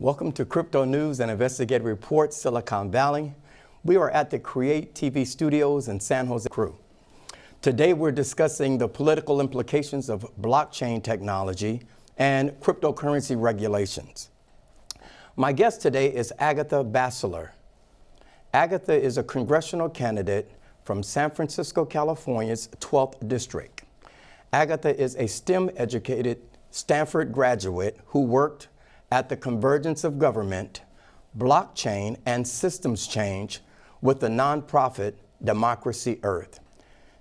Welcome to Crypto News and Investigative Reports, Silicon Valley. We are at the Create TV studios in San Jose. Today we're discussing the political implications of blockchain technology and cryptocurrency regulations. My guest today is Agatha Bacelar. Agatha is a congressional candidate from San Francisco, California's 12th District. Agatha is a STEM-educated Stanford graduate who worked at the convergence of government, blockchain, and systems change with the nonprofit Democracy Earth.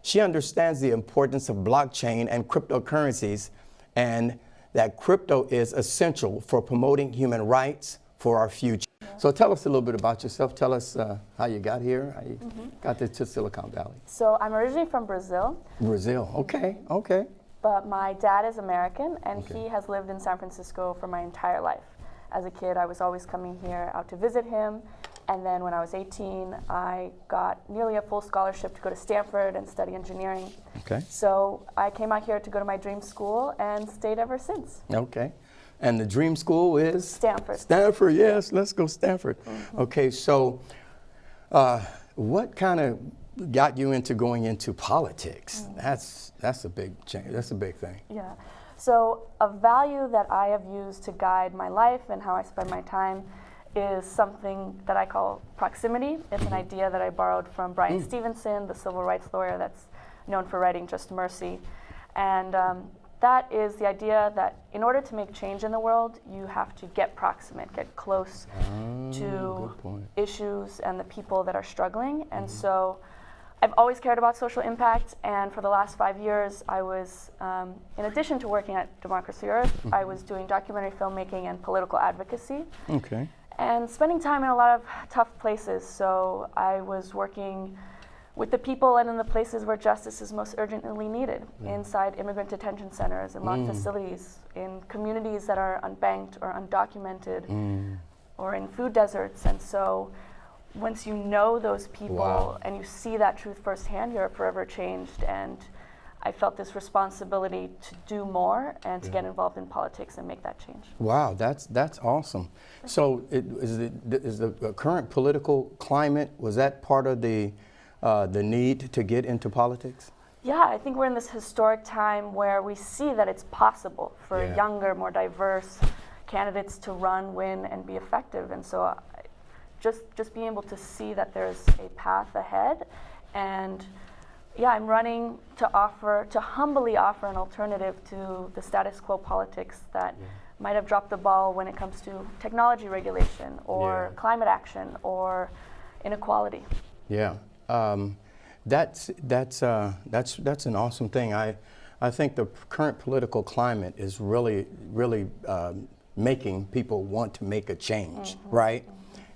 She understands the importance of blockchain and cryptocurrencies and that crypto is essential for promoting human rights for our future. So tell us a little bit about yourself. Tell us how you got here, how you got to Silicon Valley. So I'm originally from Brazil. Brazil, okay. But my dad is American, and he has lived in San Francisco for my entire life. As a kid, I was always coming here out to visit him, and then when I was 18, I got nearly a full scholarship to go to Stanford and study engineering. Okay. So I came out here to go to my dream school and stayed ever since. Okay. And the dream school is? Stanford. Stanford, yes, let's go Stanford. Okay, so what kind of got you into going into politics? That's a big change. That's a big thing. Yeah. So a value that I have used to guide my life and how I spend my time is something that I call proximity. It's an idea that I borrowed from Brian Stevenson, the civil rights lawyer that's known for writing Just Mercy. And that is the idea that in order to make change in the world, you have to get proximate, get close to issues and the people that are struggling. And so I've always cared about social impact, and for the last 5 years, I was, in addition to working at Democracy Earth, I was doing documentary filmmaking and political advocacy. Okay. And spending time in a lot of tough places. So I was working with the people and in the places where justice is most urgently needed, inside immigrant detention centers and locked facilities, in communities that are unbanked or undocumented, or in food deserts. And so once you know those people and you see that truth firsthand, you're forever changed. And I felt this responsibility to do more and to get involved in politics and make that change. Wow, that's awesome. So is the current political climate, was that part of the need to get into politics? Yeah, I think we're in this historic time where we see that it's possible for younger, more diverse candidates to run, win, and be effective. And so just being able to see that there's a path ahead. And yeah, I'm running to humbly offer an alternative to the status quo politics that might have dropped the ball when it comes to technology regulation or climate action or inequality. Yeah, that's an awesome thing. I think the current political climate is really making people want to make a change, right?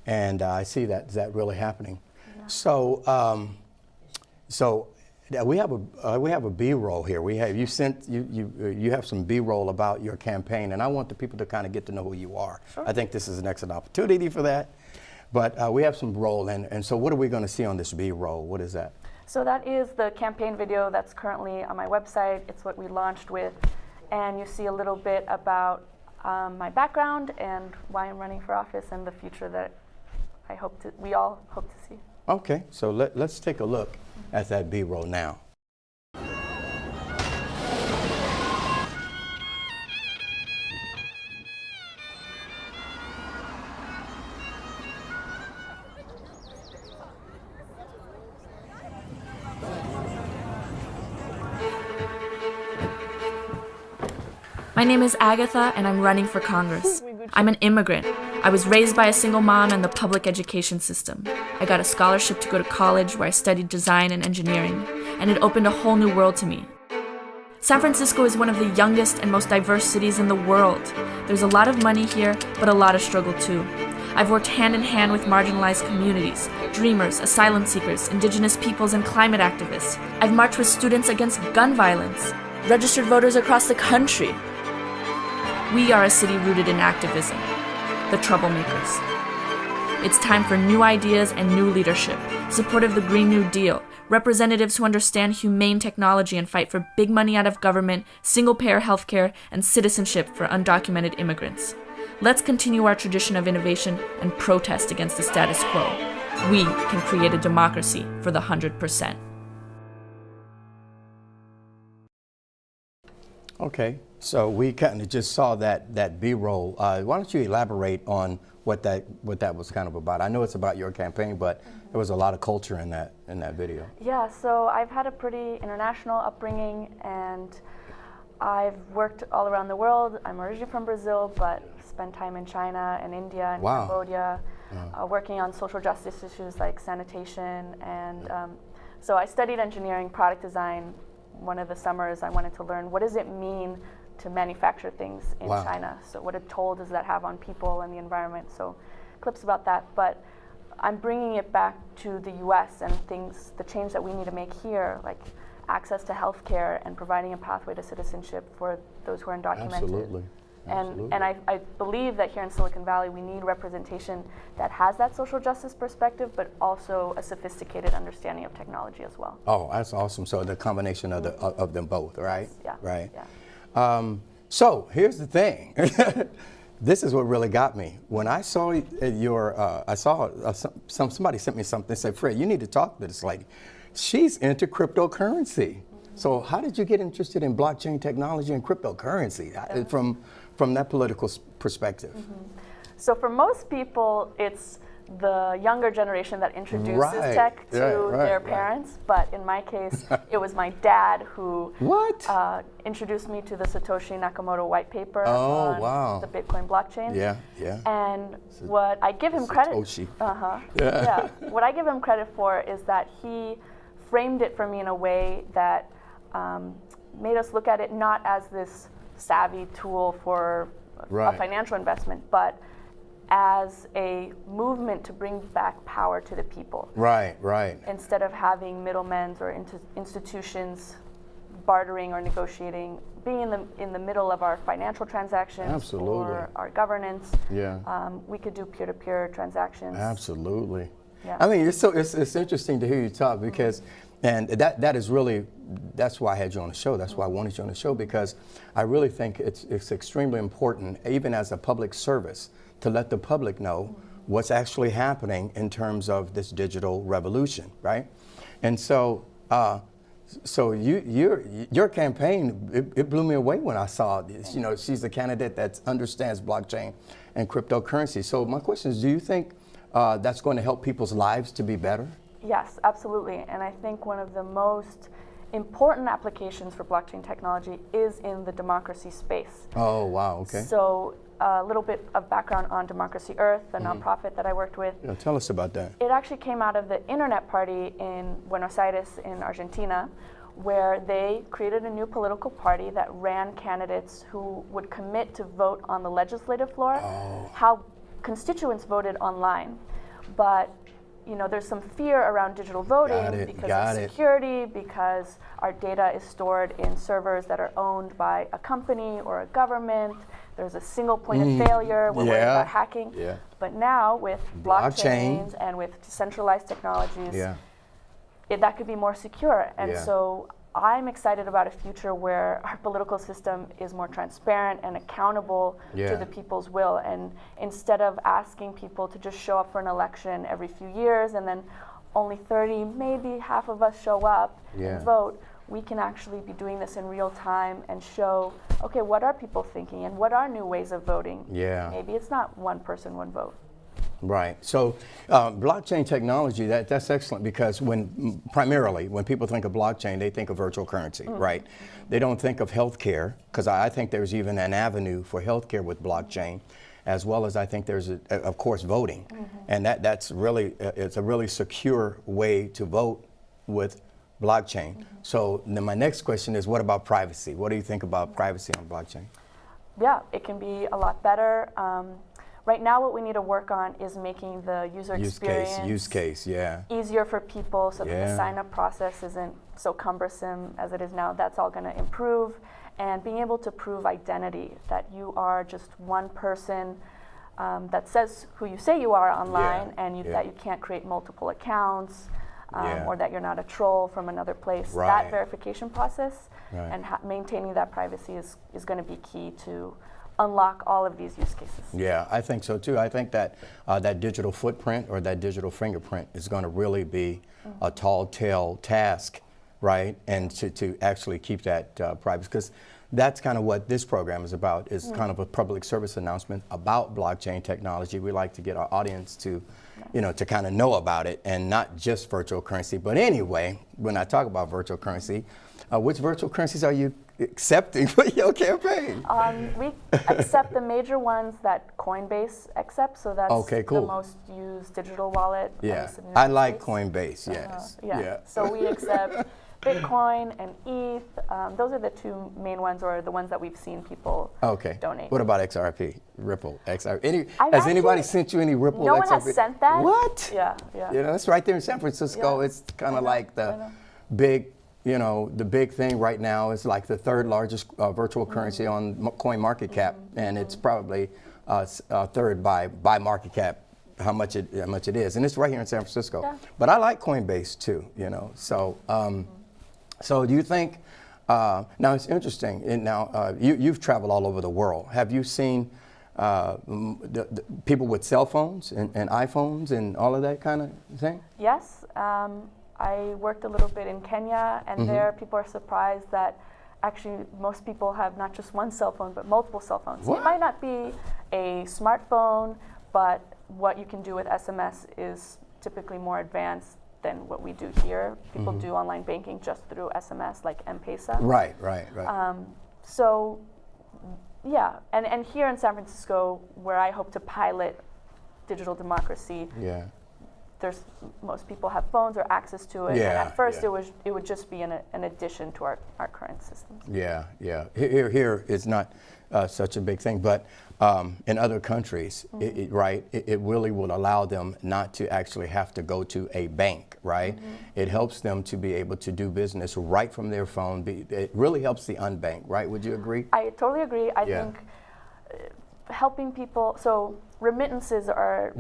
And I see that really happening. Yeah. So we have a B-roll here. You have some B-roll about your campaign, and I want the people to kind of get to know who you are. Sure. I think this is an excellent opportunity for that. But we have some roll, and so what are we going to see on this B-roll? What is that? So that is the campaign video that's currently on my website. It's what we launched with, and you see a little bit about my background and why I'm running for office and the future that we all hope to see. Okay, so let's take a look at that B-roll now. My name is Agatha, and I'm running for Congress. I'm an immigrant. I was raised by a single mom and the public education system. I got a scholarship to go to college where I studied design and engineering, and it opened a whole new world to me. San Francisco is one of the youngest and most diverse cities in the world. There's a lot of money here, but a lot of struggle too. I've worked hand in hand with marginalized communities, dreamers, asylum seekers, indigenous peoples, and climate activists. I've marched with students against gun violence, registered voters across the country. We are a city rooted in activism, the troublemakers. It's time for new ideas and new leadership, support of the Green New Deal, representatives who understand humane technology and fight for big money out of government, single-payer healthcare, and citizenship for undocumented immigrants. Let's continue our tradition of innovation and protest against the status quo. We can create a democracy for the 100%. Okay, so we kind of just saw that B-roll. Why don't you elaborate on what that was kind of about? I know it's about your campaign, but there was a lot of culture in that video. Yeah, so I've had a pretty international upbringing, and I've worked all around the world. I'm originally from Brazil, but spent time in China and India and Wow. Cambodia, working on social justice issues like sanitation. And so I studied engineering, product design. One of the summers I wanted to learn, what does it mean to manufacture things in Wow. China? So what a toll does that have on people and the environment? So clips about that, but I'm bringing it back to the US and things, the change that we need to make here, like access to healthcare and providing a pathway to citizenship for those who are undocumented. Absolutely. And I believe that here in Silicon Valley we need representation that has that social justice perspective, but also a sophisticated understanding of technology as well. Oh, that's awesome. So the combination of of them both, right? Yeah. Right. Yeah. So here's the thing. This is what really got me. When I saw somebody sent me something. They said, "Fred, you need to talk to this lady. She's into cryptocurrency." So how did you get interested in blockchain technology and cryptocurrency from that political perspective? So for most people, it's the younger generation that introduces tech to their parents. But in my case, it was my dad who introduced me to the Satoshi Nakamoto white paper on the Bitcoin blockchain. Yeah, yeah. And what I give him credit, what I give him credit for is that he framed it for me in a way that made us look at it not as this savvy tool for a financial investment, but as a movement to bring back power to the people. Right, right. Instead of having middlemen or institutions bartering or negotiating, being in the middle of our financial transactions or our governance. Yeah. We could do peer-to-peer transactions. Absolutely. Yeah. I mean, it's interesting to hear you talk because, and that is really, that's why I had you on the show. That's why I wanted you on the show, because I really think it's extremely important, even as a public service, to let the public know what's actually happening in terms of this digital revolution, right? And so, your campaign, it blew me away when I saw this. You know, she's a candidate that understands blockchain and cryptocurrency. So my question is, do you think that's going to help people's lives to be better? Yes, absolutely. And I think one of the most important applications for blockchain technology is in the democracy space. Oh, wow, okay. So a little bit of background on Democracy Earth, the nonprofit that I worked with. Yeah, tell us about that. It actually came out of the Internet Party in Buenos Aires in Argentina, where they created a new political party that ran candidates who would commit to vote on the legislative floor, how constituents voted online. But you know, there's some fear around digital voting because of security, because our data is stored in servers that are owned by a company or a government. There's a single point of failure. We're worried about hacking. Yeah. But now with blockchains and with decentralized technologies, that could be more secure. And so I'm excited about a future where our political system is more transparent and accountable to the people's will. And instead of asking people to just show up for an election every few years and then only 30, maybe half of us show up and vote, we can actually be doing this in real time and show, okay, what are people thinking and what are new ways of voting? Yeah. Maybe it's not one person, one vote. Right. So blockchain technology, that's excellent, because primarily when people think of blockchain, they think of virtual currency, right? They don't think of healthcare, because I think there's even an avenue for healthcare with blockchain, as well as I think there's, of course, voting. And that's really, it's a really secure way to vote with blockchain. So then my next question is, what about privacy? What do you think about privacy on blockchain? Yeah, it can be a lot better. Right now, what we need to work on is making the user experience easier for people, so that the sign-up process isn't so cumbersome as it is now. That's all going to improve. And being able to prove identity, that you are just one person that says who you say you are online, and that you can't create multiple accounts, or that you're not a troll from another place. That verification process and maintaining that privacy is going to be key to unlock all of these use cases. Yeah, I think so too. I think that that digital footprint or that digital fingerprint is going to really be a tall tale task, right? And to actually keep that private, because that's kind of what this program is about, is kind of a public service announcement about blockchain technology. We like to get our audience to, to kind of know about it, and not just virtual currency. But anyway, when I talk about virtual currency, which virtual currencies are you accepting for your campaign? We accept the major ones that Coinbase accepts, so that's cool. the most used digital wallet. Yeah, in the United I like States. Coinbase, yes. Yeah. So we accept Bitcoin and ETH. Those are the two main ones, or the ones that we've seen people donate. What about XRP? Ripple, XRP? I've Has anybody actually- sent you any Ripple, No XRP? one has sent that. What? Yeah. It's right there in San Francisco. Yeah. It's kind of I like the know. big, the big thing right now is like the third largest virtual currency on CoinMarketCap, and it's probably third by market cap, how much it is, and it's right here in San Francisco. Yeah. But I like Coinbase too, So, so do you think? Now it's interesting. And now you've traveled all over the world. Have you seen the people with cell phones and iPhones and all of that kind of thing? Yes. I worked a little bit in Kenya, and there people are surprised that actually most people have not just one cell phone, but multiple cell phones. What? It might not be a smartphone, but what you can do with SMS is typically more advanced than what we do here. People do online banking just through SMS, like M-Pesa. Right. So, yeah, and here in San Francisco, where I hope to pilot digital democracy, most people have phones or access to it. Yeah, and at first, yeah. it would just be an addition to our current systems. Yeah. Here it's not such a big thing, but in other countries, it really will allow them not to actually have to go to a bank, right? It helps them to be able to do business right from their phone. It really helps the unbanked, right? Would you agree? I totally agree. I think helping people, so remittances are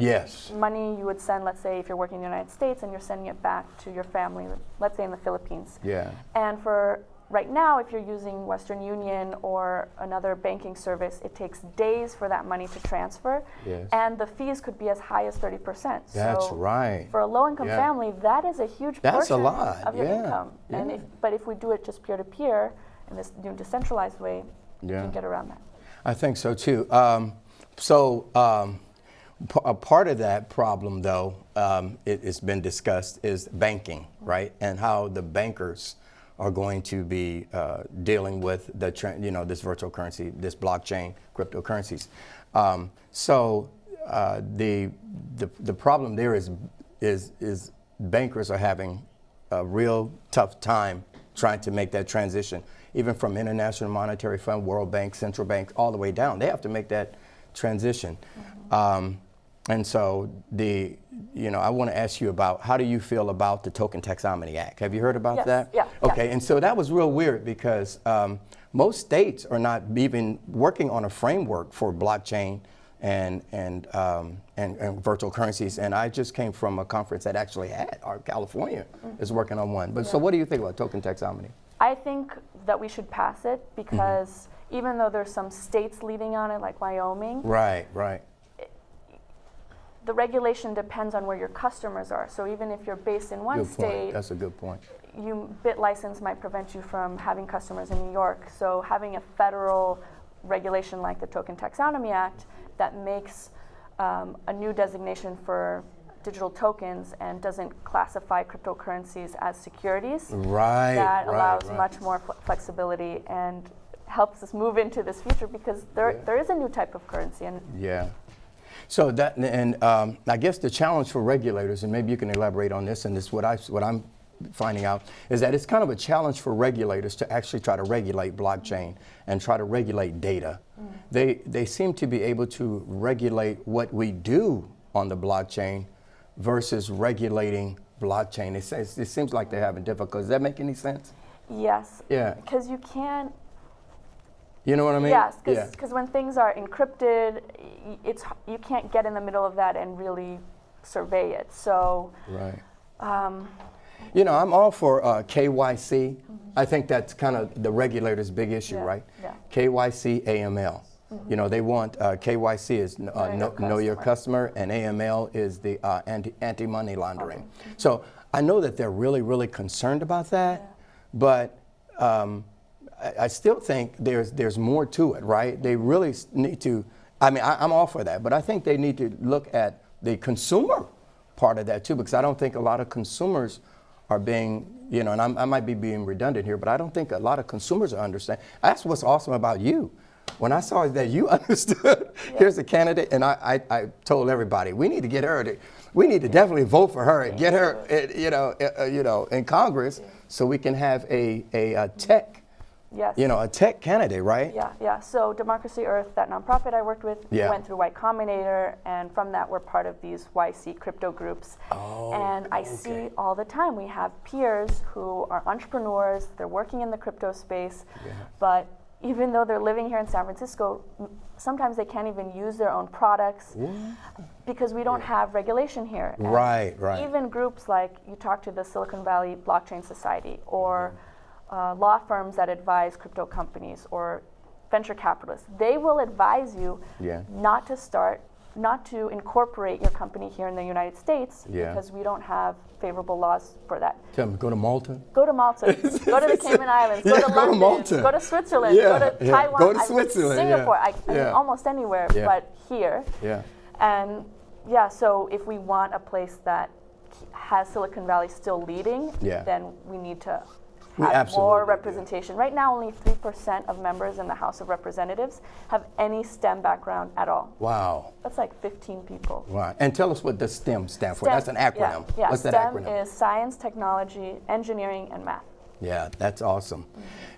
money you would send, let's say if you're working in the United States and you're sending it back to your family, let's say in the Philippines. Yeah. And for right now, if you're using Western Union or another banking service, it takes days for that money to transfer. Yes. And the fees could be as high as 30%. That's so right. For a low-income family, that is a huge portion of your income. Yeah. And but if we do it just peer-to-peer in this new decentralized way, you can get around that. I think so too. A part of that problem, though, it's been discussed, is banking, right? And how the bankers are going to be dealing with this virtual currency, this blockchain, cryptocurrencies. The problem there is bankers are having a real tough time trying to make that transition, even from International Monetary Fund, World Bank, Central Bank, all the way down. They have to make that transition. And so I want to ask you about, how do you feel about the Token Taxonomy Act? Have you heard about that? Yeah. Okay, and so that was real weird because most states are not even working on a framework for blockchain and virtual currencies. And I just came from a conference that actually had, California is working on one. But so what do you think about Token Taxonomy? I think that we should pass it because even though there's some states leading on it, like Wyoming, Right. the regulation depends on where your customers are. So even if you're based in one state, That's a good point. BIT license might prevent you from having customers in New York. So having a federal regulation like the Token Taxonomy Act that makes a new designation for digital tokens and doesn't classify cryptocurrencies as securities. That allows much more flexibility and helps us move into this future because there is a new type of currency. So that, and I guess the challenge for regulators, and maybe you can elaborate on this, and this is what I'm finding out, is that it's kind of a challenge for regulators to actually try to regulate blockchain and try to regulate data. They seem to be able to regulate what we do on the blockchain versus regulating blockchain. It seems like they're having difficulty. Does that make any sense? Yes. Yeah. Because you can't. You know what I mean? Yes, because when things are encrypted, you can't get in the middle of that and really survey it. So. Right. I'm all for KYC. I think that's kind of the regulator's big issue, right? Yeah. KYC, AML. You know, they want KYC is know your customer, and AML is the anti-money laundering. So I know that they're really, really concerned about that, but I still think there's more to it, right? They really need to, I mean, I'm all for that, but I think they need to look at the consumer part of that too, because I don't think a lot of consumers are being, you know, and I might be being redundant here, but I don't think a lot of consumers are understanding. That's what's awesome about you. When I saw that you understood, here's a candidate, and I told everybody, we need to get her, we need to definitely vote for her and get her, in Congress so we can have a tech, a tech candidate, right? Yeah. So Democracy Earth, that nonprofit I worked with, went through Y Combinator, and from that we're part of these YC crypto groups. And I see all the time, we have peers who are entrepreneurs, they're working in the crypto space, but even though they're living here in San Francisco, sometimes they can't even use their own products because we don't have regulation here. And right. Even groups like, you talk to the Silicon Valley Blockchain Society, or law firms that advise crypto companies, or venture capitalists, they will advise you not to incorporate your company here in the United States because we don't have favorable laws for that. Tell me, go to Malta? Go to Malta, go to the Cayman Islands, go to London, Malta. Go to Switzerland, go to Taiwan, go to Switzerland, Singapore, I mean, almost anywhere but here. And so if we want a place that has Silicon Valley still leading, then we need to have more representation. Right now, only 3% of members in the House of Representatives have any STEM background at all. Wow. That's like 15 people. Wow. And tell us what the STEM stands for. That's an acronym. Yeah. What's that STEM acronym? is science, technology, engineering, and math. Yeah, that's awesome.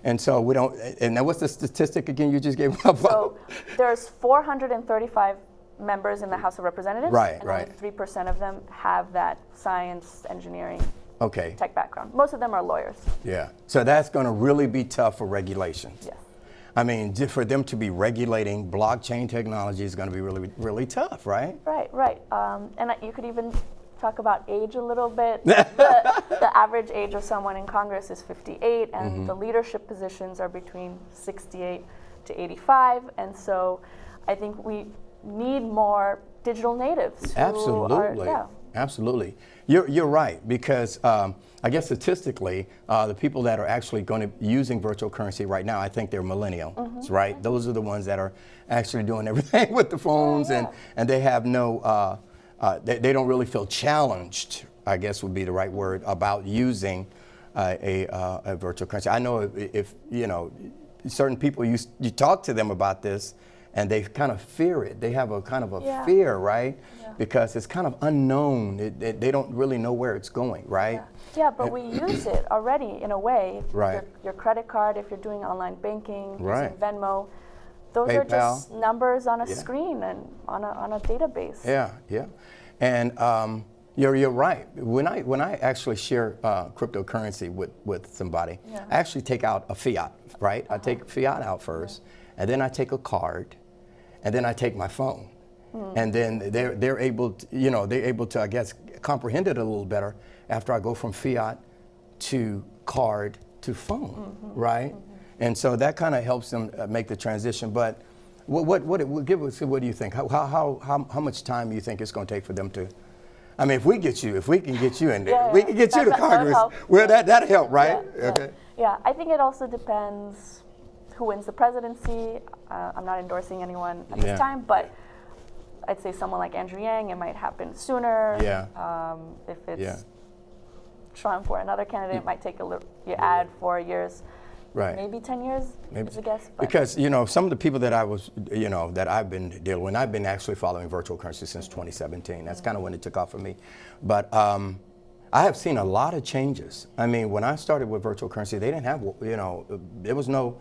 And so we don't, and now what's the statistic again you just gave up? So there's 435 members in the House of Representatives. Right. Only 3% of them have that science, engineering, tech background. Most of them are lawyers. Yeah. So that's going to really be tough for regulations. Yes. I mean, for them to be regulating blockchain technology is going to be really, really tough, right? Right. And you could even talk about age a little bit. The average age of someone in Congress is 58, and the leadership positions are between 68 to 85. And so I think we need more digital natives. Absolutely. You're right, because I guess statistically, the people that are actually going to be using virtual currency right now, I think they're millennials, right? Those are the ones that are actually doing everything with the phones, and they have no, they don't really feel challenged, I guess would be the right word, about using a virtual currency. I know if certain people, you talk to them about this, and they kind of fear it. They have a kind of a fear, right? Because it's kind of unknown. They don't really know where it's going, right? Yeah, but we use it already in a way. Right. Your credit card, if you're doing online banking, right. using Venmo, those PayPal. are just numbers on a screen and on a database. Yeah. And you're right. When I actually share cryptocurrency with somebody, I actually take out a fiat, right? I take fiat out first, and then I take a card, and then I take my phone. And then they're able to, I guess, comprehend it a little better after I go from fiat to card to phone, right? And so that kind of helps them make the transition. But what do you think? How much time do you think it's going to take for them to? I mean, if we can get you in there, we can get you to Congress. Well, that'll help, right? Yeah, I think it also depends who wins the presidency. I'm not endorsing anyone at this time, but I'd say someone like Andrew Yang, it might happen sooner. If it's Trump or another candidate, it might take a little, add 4 years. Right. Maybe 10 years is a guess. But. Because, some of the people that that I've been dealing with, I've been actually following virtual currency since 2017. That's kind of when it took off for me. But I have seen a lot of changes. I mean, when I started with virtual currency, they didn't have, there was no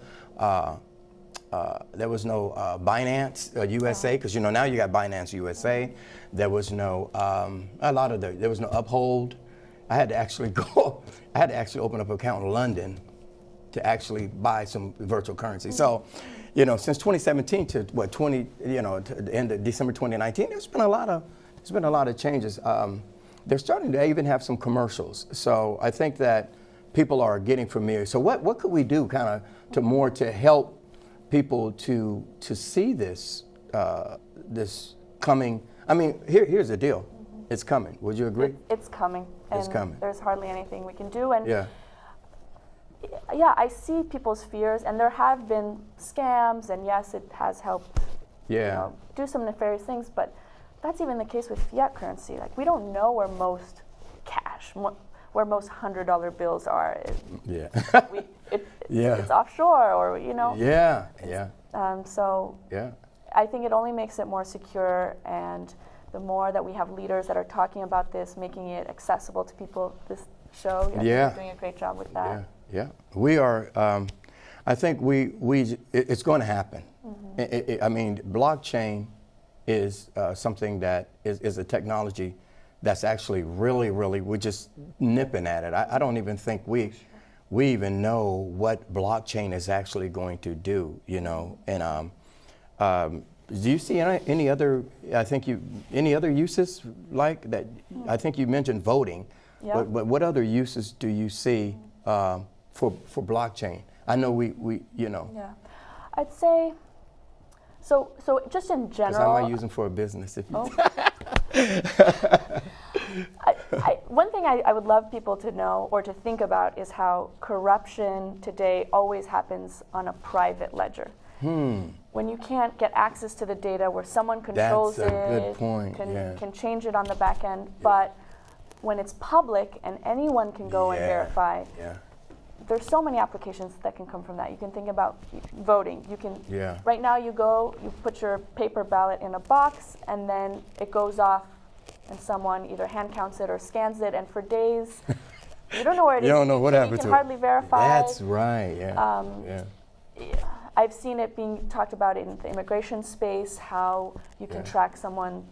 Binance USA, because now you got Binance USA. There was no there was no Uphold. I had to actually open up an account in London to actually buy some virtual currency. So, since 2017 to to the end of December 2019, there's been a lot of changes. They're starting to even have some commercials. So I think that people are getting familiar. So what could we do to help people to see this this coming? I mean, here's the deal. It's coming. Would you agree? It's coming. And it's coming. There's hardly anything we can do. And yeah. Yeah, I see people's fears, and there have been scams, and yes, it has helped do some nefarious things, but that's even the case with fiat currency. Like, we don't know where most cash, where most $100 bills are. It's offshore, or So I think it only makes it more secure, and the more that we have leaders that are talking about this, making it accessible to people, this show, you're doing a great job with that. Yeah, we are. I think it's going to happen. Mm-hmm. I mean, blockchain is something that is a technology that's actually really, we're just nipping at it. I don't even think we even know what blockchain is actually going to do, And do you see any other? Any other uses like that? I think you mentioned voting, but what other uses do you see for blockchain? I know Yeah, I'd say. So just in general. Because I might use them for a business if you. One thing I would love people to know or to think about is how corruption today always happens on a private ledger. When you can't get access to the data, where someone controls That's a good point. can change it on the back end, but when it's public and anyone can go and verify, there's so many applications that can come from that. You can think about voting. You can right now you put your paper ballot in a box, and then it goes off, and someone either hand counts it or scans it, and for days you don't know where it is. You don't know what happened to it. You can hardly verify. That's right. I've seen it being talked about in the immigration space, how you can track someone.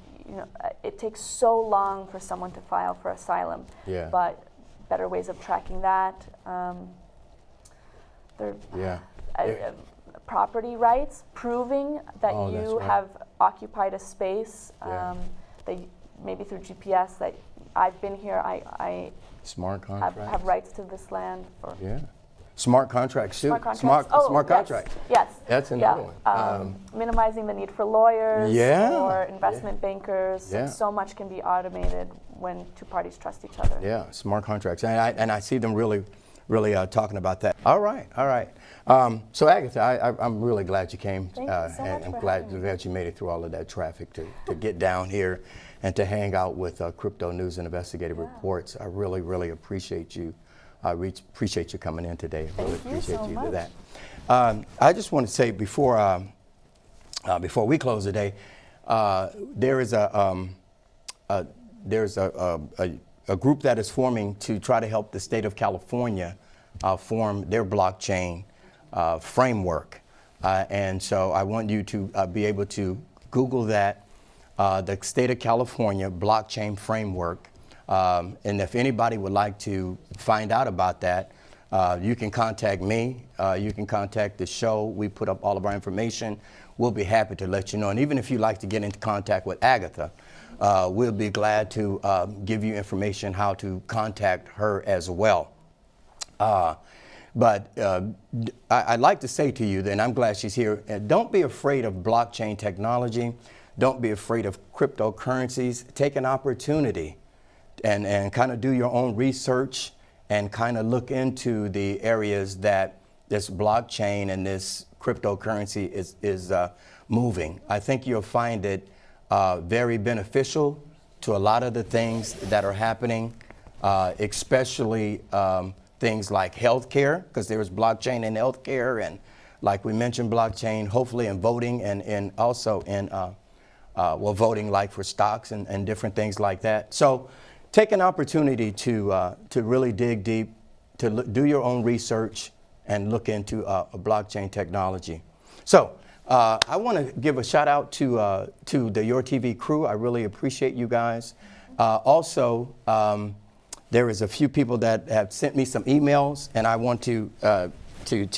It takes so long for someone to file for asylum, but better ways of tracking that. Property rights, proving that you have occupied a space, that maybe through GPS, that I've been here, I smart contracts. have rights to this land. Smart contracts too. Smart contracts. Yes. That's another one. Minimizing the need for lawyers or investment bankers. Yeah. So much can be automated when two parties trust each other. Yeah, smart contracts. And I see them really talking about that. All right. So Agatha, I'm really glad you came. Thank you so much I'm for glad having me. that you made it through all of that traffic to get down here and to hang out with Crypto News and Investigative Reports. I really appreciate you. I appreciate you coming in today. I really appreciate you for that. I just want to say before we close today, there is a group that is forming to try to help the state of California form their blockchain framework. And so I want you to be able to Google that, the state of California blockchain framework. And if anybody would like to find out about that, you can contact me. You can contact the show. We put up all of our information. We'll be happy to let you know. And even if you'd like to get into contact with Agatha, we'll be glad to give you information how to contact her as well. But I'd like to say to you, and I'm glad she's here, don't be afraid of blockchain technology. Don't be afraid of cryptocurrencies. Take an opportunity and kind of do your own research and kind of look into the areas that this blockchain and this cryptocurrency is moving. I think you'll find it very beneficial to a lot of the things that are happening, especially things like healthcare, because there is blockchain in healthcare, and like we mentioned, blockchain hopefully in voting and also in voting like for stocks and different things like that. So take an opportunity to really dig deep, to do your own research and look into blockchain technology. So I want to give a shout out to the Your TV crew. I really appreciate you guys. Also, there is a few people that have sent me some emails, and I want to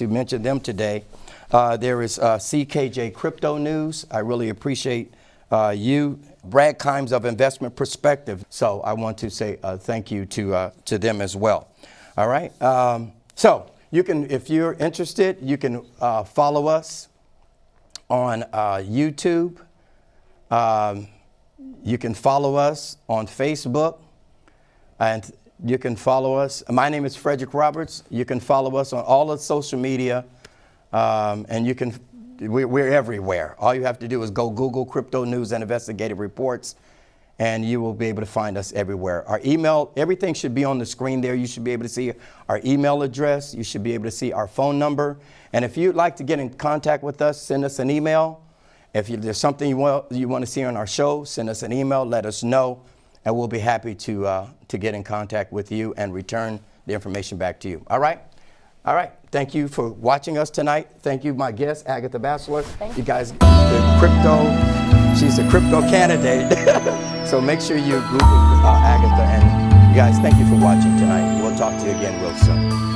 mention them today. There is CKJ Crypto News. I really appreciate you. Brad Kimes of Investment Perspective. So I want to say thank you to them as well. All right. So you can, if you're interested, you can follow us on YouTube. You can follow us on Facebook, and you can follow us. My name is Frederick Roberts. You can follow us on all of social media, and you can. We're everywhere. All you have to do is go Google Crypto News and Investigative Reports, and you will be able to find us everywhere. Our email, everything should be on the screen there. You should be able to see our email address. You should be able to see our phone number. And if you'd like to get in contact with us, send us an email. If there's something you want to see on our show, send us an email, let us know, and we'll be happy to get in contact with you and return the information back to you. All right? All right. Thank you for watching us tonight. Thank you, my guest, Agatha Bacelar. Thank you guys, she's a crypto candidate. So make sure you Google Agatha. And you guys, thank you for watching tonight. We'll talk to you again real soon.